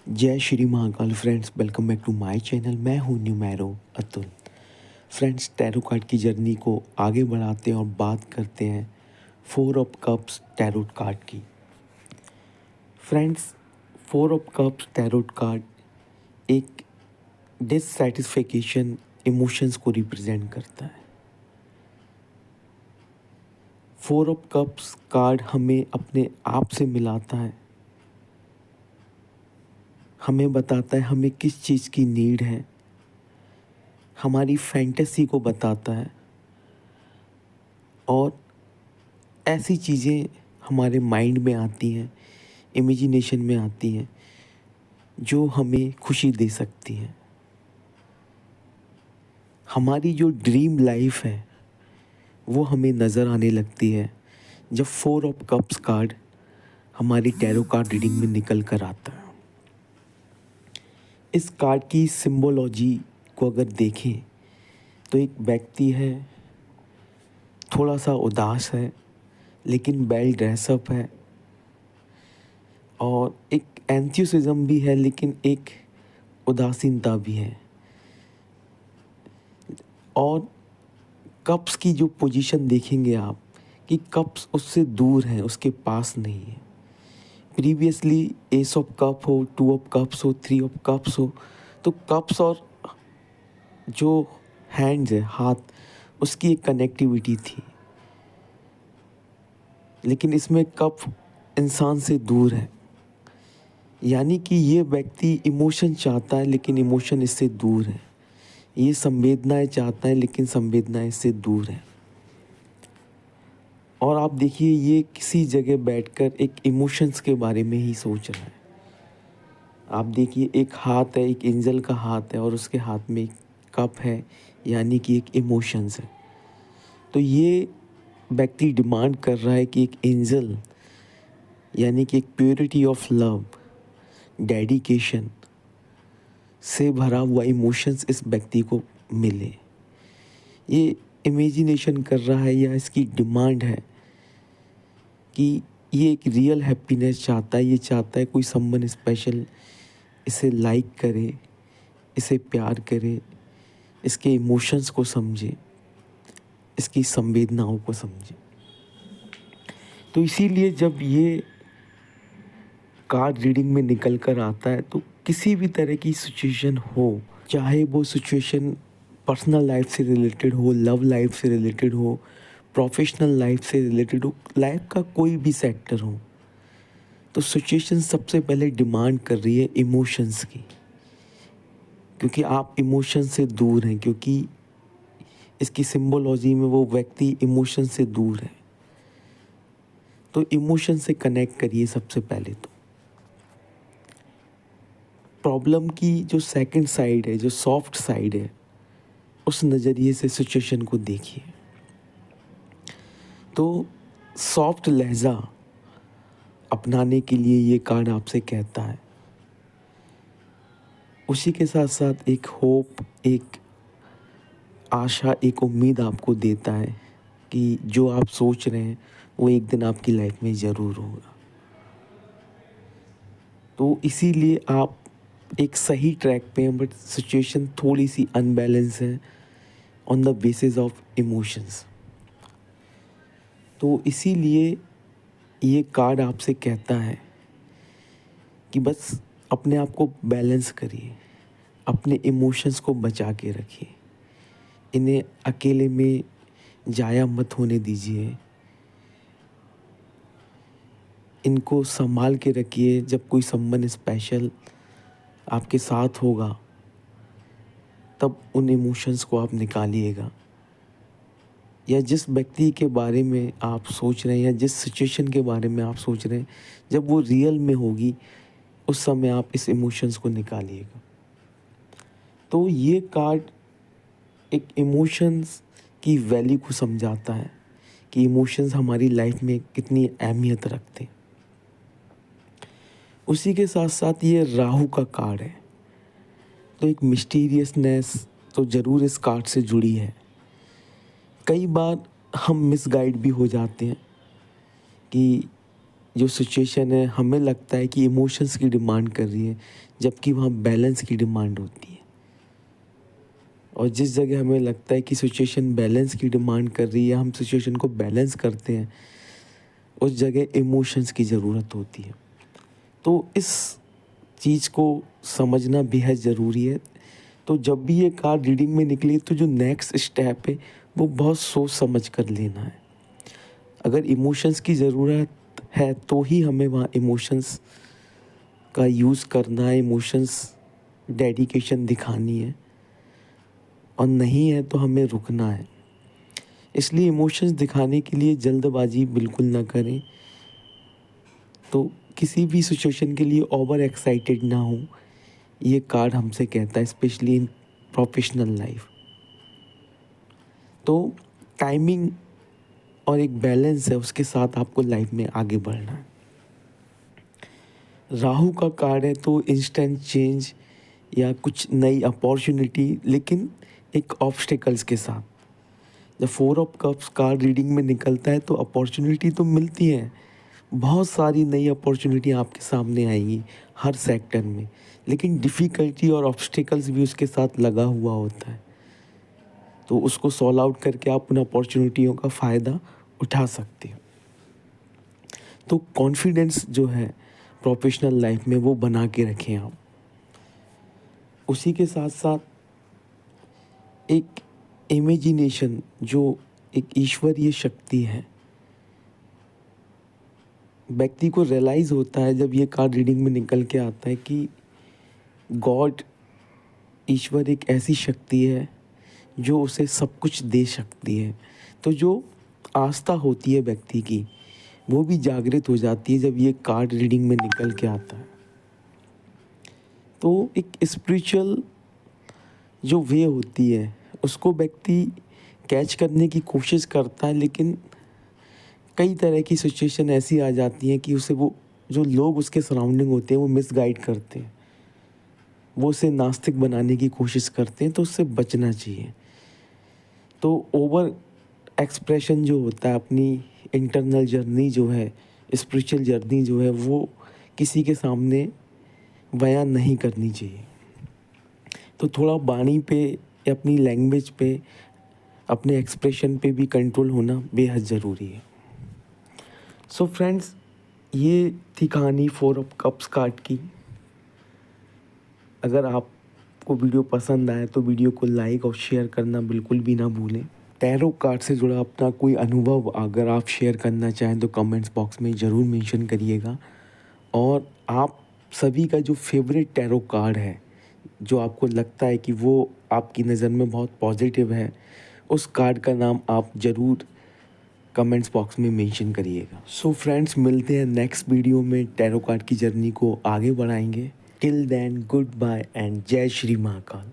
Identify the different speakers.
Speaker 1: जय Shri Mahakal friends, welcome back to my channel. मैं हूं numero Atul. Friends, tarot card की जर्नी को आगे बढ़ाते हैं और बात करते हैं 4 ऑफ कप्स टैरोट कार्ड की। Friends, 4 of cups tarot card एक डिससैटिस्फैक्शन इमोशंस को रिप्रेजेंट करता है। 4 ऑफ कप्स कार्ड हमें अपने आप से मिलाता है, हमें बताता है हमें किस चीज़ की नीड है, हमारी फैंटेसी को बताता है और ऐसी चीज़ें हमारे माइंड में आती हैं, इमेजिनेशन में आती हैं जो हमें खुशी दे सकती हैं। हमारी जो ड्रीम लाइफ है वो हमें नज़र आने लगती है जब 4 ऑफ कप्स कार्ड हमारी टैरो कार्ड रीडिंग में निकल कर आता है। इस कार्ड की सिंबोलॉजी को अगर देखें तो एक व्यक्ति है, थोड़ा सा उदास है लेकिन वेल ड्रेसअप है, और एक एंथुसिज्म भी है लेकिन एक उदासीनता भी है। और कप्स की जो पोजीशन देखेंगे आप कि कप्स उससे दूर हैं, उसके पास नहीं है। प्रीवियसली एस ऑफ कप हो, 2 ऑफ कप्स हो, 3 ऑफ कप्स हो, तो कप्स और जो हैंड्स है, हाथ, उसकी एक कनेक्टिविटी थी। लेकिन इसमें कप इंसान से दूर है, यानी कि ये व्यक्ति इमोशन चाहता है लेकिन इमोशन इससे दूर है। ये संवेदनाएं चाहता है लेकिन संवेदनाएं इससे दूर है। और आप देखिए, ये किसी जगह बैठकर एक इमोशंस के बारे में ही सोच रहा है। आप देखिए, एक हाथ है, एक एंजल का हाथ है और उसके हाथ में एक कप है, यानी कि एक इमोशंस है। तो ये व्यक्ति डिमांड कर रहा है कि एक एंजल, यानी कि एक प्योरिटी ऑफ लव, डेडिकेशन से भरा हुआ इमोशंस इस व्यक्ति को मिले। ये इमेजिनेशन कर रहा है या इसकी डिमांड है कि ये एक रियल हैप्पीनेस चाहता है। ये चाहता है कोई समवन स्पेशल इसे लाइक करे, इसे प्यार करे, इसके इमोशंस को समझे, इसकी संवेदनाओं को समझे। तो इसीलिए जब ये कार्ड रीडिंग में निकल कर आता है तो किसी भी तरह की सिचुएशन हो, चाहे वो सिचुएशन पर्सनल लाइफ से रिलेटेड हो, लव लाइफ से रिलेटेड हो, प्रोफेशनल लाइफ से रिलेटेड हो, लाइफ का कोई भी सेक्टर हो, तो सिचुएशन सबसे पहले डिमांड कर रही है इमोशंस की, क्योंकि आप इमोशन से दूर हैं, क्योंकि इसकी सिंबोलॉजी में वो व्यक्ति इमोशन से दूर है। तो इमोशन से कनेक्ट करिए सबसे पहले। तो प्रॉब्लम की जो सेकंड साइड है, जो सॉफ्ट साइड है, उस नज़रिए से सिचुएशन को देखिए। तो सॉफ्ट लहजा अपनाने के लिए ये कार्ड आपसे कहता है। उसी के साथ साथ एक होप, एक आशा, एक उम्मीद आपको देता है कि जो आप सोच रहे हैं वो एक दिन आपकी लाइफ में ज़रूर होगा। तो इसीलिए आप एक सही ट्रैक पे हैं, बट सिचुएशन थोड़ी सी अनबैलेंस है on the basis of emotions. तो इसीलिए ये कार्ड आपसे कहता है कि बस अपने आप को बैलेंस करिए, अपने इमोशंस को बचा के रखिए, इन्हें अकेले में जाया मत होने दीजिए, इनको संभाल के रखिए। जब कोई समवन स्पेशल आपके साथ होगा तब उन इमोशंस को आप निकालिएगा, या जिस व्यक्ति के बारे में आप सोच रहे हैं या जिस सिचुएशन के बारे में आप सोच रहे हैं, जब वो रियल में होगी उस समय आप इस इमोशंस को निकालिएगा। तो ये कार्ड एक इमोशंस की वैल्यू को समझाता है कि इमोशंस हमारी लाइफ में कितनी अहमियत रखते हैं। उसी के साथ साथ ये राहु का कार्ड है, तो एक मिस्टीरियसनेस तो ज़रूर इस कार्ड से जुड़ी है। कई बार हम मिसगाइड भी हो जाते हैं कि जो सिचुएशन है हमें लगता है कि इमोशंस की डिमांड कर रही है, जबकि वहाँ बैलेंस की डिमांड होती है। और जिस जगह हमें लगता है कि सिचुएशन बैलेंस की डिमांड कर रही है, हम सिचुएशन को बैलेंस करते हैं, उस जगह इमोशंस की ज़रूरत होती है। तो इस चीज़ को समझना बेहद ज़रूरी है। तो जब भी ये कार्ड रीडिंग में निकली तो जो नेक्स्ट स्टेप है वो बहुत सोच समझ कर लेना है। अगर इमोशंस की ज़रूरत है तो ही हमें वहाँ इमोशंस का यूज़ करना है, इमोशंस डेडिकेशन दिखानी है, और नहीं है तो हमें रुकना है। इसलिए इमोशंस दिखाने के लिए जल्दबाजी बिल्कुल ना करें। तो किसी भी सिचुएशन के लिए ओवर एक्साइटेड ना हो, ये कार्ड हमसे कहता है, स्पेशली इन प्रोफेशनल लाइफ। तो टाइमिंग और एक बैलेंस है, उसके साथ आपको लाइफ में आगे बढ़ना है। राहु का कार्ड है तो इंस्टेंट चेंज या कुछ नई अपॉर्चुनिटी, लेकिन एक ऑब्स्टिकल्स के साथ। जब 4 ऑफ कप्स कार्ड रीडिंग में निकलता है तो अपॉर्चुनिटी तो मिलती है, बहुत सारी नई अपॉर्चुनिटी आपके सामने आएंगी हर सेक्टर में, लेकिन डिफ़िकल्टी और ऑब्स्टिकल्स भी उसके साथ लगा हुआ होता है। तो उसको सॉल्व आउट करके आप उन अपॉर्चुनिटियों का फ़ायदा उठा सकते हो। तो कॉन्फिडेंस जो है प्रोफेशनल लाइफ में वो बना के रखें आप। उसी के साथ साथ एक इमेजिनेशन जो एक ईश्वरीय शक्ति है, व्यक्ति को रियलाइज़ होता है जब ये कार्ड रीडिंग में निकल के आता है कि गॉड, ईश्वर एक ऐसी शक्ति है जो उसे सब कुछ दे सकती है। तो जो आस्था होती है व्यक्ति की, वो भी जागृत हो जाती है जब ये कार्ड रीडिंग में निकल के आता है। तो एक स्पिरिचुअल जो वे होती है उसको व्यक्ति कैच करने की कोशिश करता है, लेकिन कई तरह की सिचुएशन ऐसी आ जाती हैं कि उसे वो जो लोग उसके सराउंडिंग होते हैं वो मिसगाइड करते हैं, वो उसे नास्तिक बनाने की कोशिश करते हैं, तो उससे बचना चाहिए। तो ओवर एक्सप्रेशन जो होता है, अपनी इंटरनल जर्नी जो है, स्पिरिचुअल जर्नी जो है, वो किसी के सामने बयान नहीं करनी चाहिए। तो थोड़ा वाणी पे या अपनी लैंग्वेज पे, अपने एक्सप्रेशन पे भी कंट्रोल होना बेहद ज़रूरी है। सो फ्रेंड्स, ये थी कहानी 4 ऑफ कप्स कार्ड की। अगर आपको वीडियो पसंद आए तो वीडियो को लाइक और शेयर करना बिल्कुल भी ना भूलें। टैरो कार्ड से जुड़ा अपना कोई अनुभव अगर आप शेयर करना चाहें तो कमेंट्स बॉक्स में ज़रूर मेंशन करिएगा। और आप सभी का जो फेवरेट टैरो कार्ड है, जो आपको लगता है कि वो आपकी नज़र में बहुत पॉजिटिव है, उस कार्ड का नाम आप ज़रूर कमेंट्स बॉक्स में मेंशन करिएगा। सो फ्रेंड्स, मिलते हैं नेक्स्ट वीडियो में, टैरो कार्ड की जर्नी को आगे बढ़ाएंगे। Till then, goodbye and जय श्री महाकाल।